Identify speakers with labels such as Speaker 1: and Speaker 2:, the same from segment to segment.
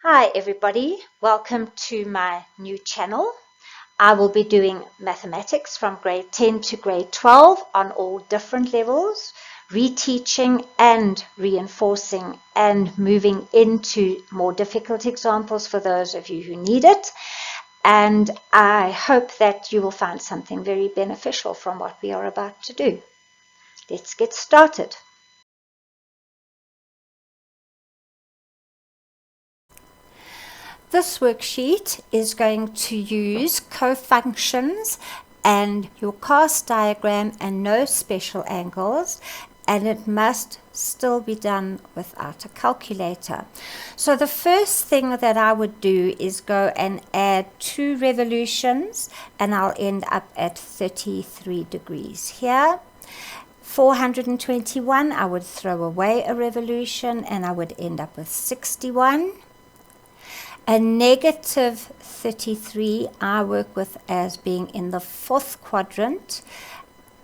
Speaker 1: Hi everybody, welcome to my new channel. I will be doing mathematics from grade 10 to grade 12 on all different levels, reteaching and reinforcing and moving into more difficult examples for those of you who need it. And I hope that you will find something very beneficial from what we are about to do. Let's get started. This worksheet is going to use cofunctions and your cast diagram and no special angles, and it must still be done without a calculator. So the first thing that I would do is go and add 2 revolutions, and I'll end up at 33 degrees here. 421, I would throw away a revolution and I would end up with 61. A negative 33 I work with as being in the 4th quadrant,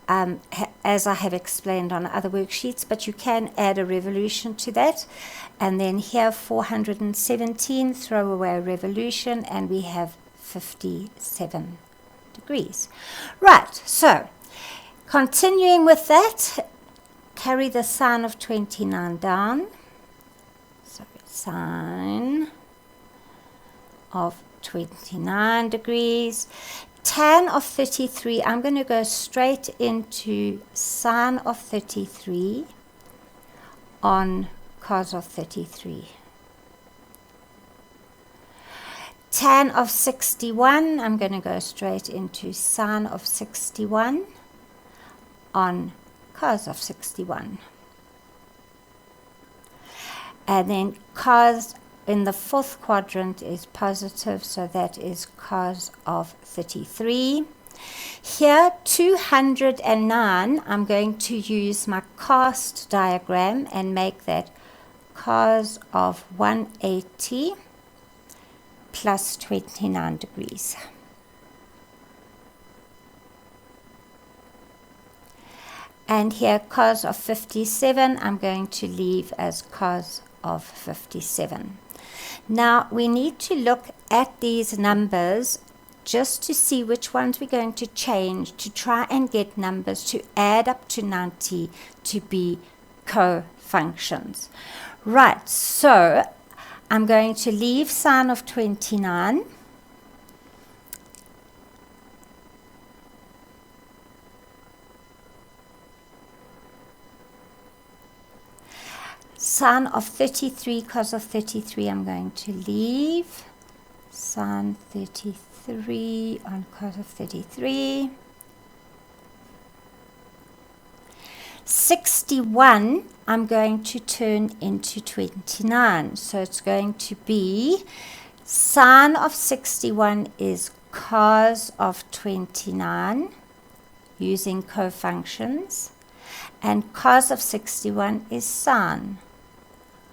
Speaker 1: as I have explained on other worksheets, but you can add a revolution to that. And then here 417, throw away a revolution, and we have 57 degrees. Right, so continuing with that, carry the sine of 29 down. So sine of 29 degrees. Tan of 33, I'm going to go straight into sine of 33 on cos of 33. Tan of 61, I'm going to go straight into sine of 61 on cos of 61. And then cos in the 4th quadrant is positive, so that is cos of 33. Here, 209, I'm going to use my cast diagram and make that cos of 180 plus 29 degrees. And here, cos of 57, I'm going to leave as cos of 57. Now, we need to look at these numbers just to see which ones we're going to change to try and get numbers to add up to 90 to be co-functions. Right, so I'm going to leave sine of 29. Sine of 33, cos of 33, I'm going to leave. Sine 33 on cos of 33. 61, I'm going to turn into 29. So it's going to be sine of 61 is cos of 29 using cofunctions. And cos of 61 is sine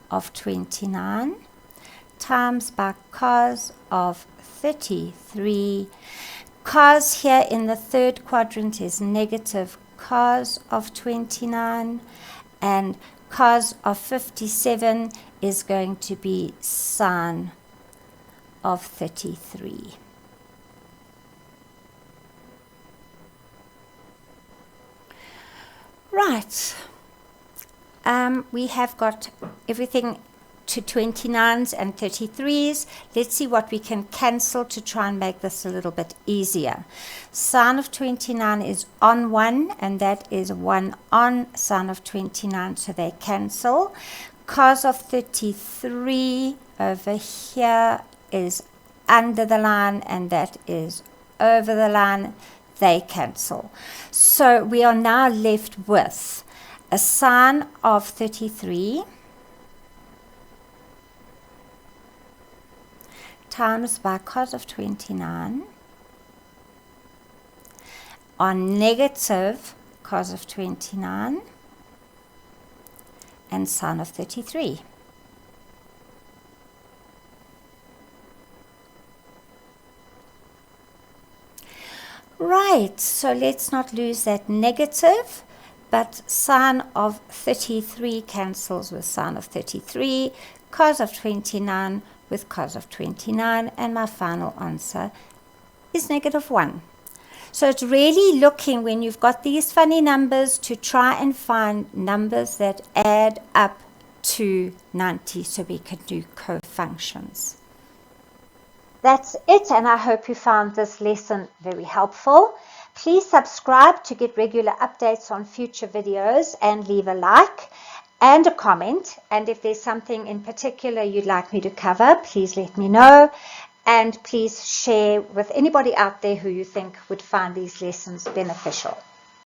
Speaker 1: of 29 times by cos of 33. Cos here in the 3rd quadrant is negative cos of 29, and cos of 57 is going to be sine of 33. Right. We have got everything to 29s and 33s. Let's see what we can cancel to try and make this a little bit easier. Sine of 29 is on 1, and that is 1 on sine of 29, so they cancel. Cos of 33 over here is under the line, and that is over the line. They cancel. So we are now left with a sine of 33 times by cos of 29 on negative cos of 29 and sine of 33. Right, so let's not lose that negative, but sine of 33 cancels with sine of 33. Cos of 29 with cos of 29, and my final answer is -1. So it's really looking, when you've got these funny numbers, to try and find numbers that add up to 90 so we can do co-functions. That's it, and I hope you found this lesson very helpful. Please subscribe to get regular updates on future videos, and leave a like and a comment. And if there's something in particular you'd like me to cover, please let me know. And please share with anybody out there who you think would find these lessons beneficial.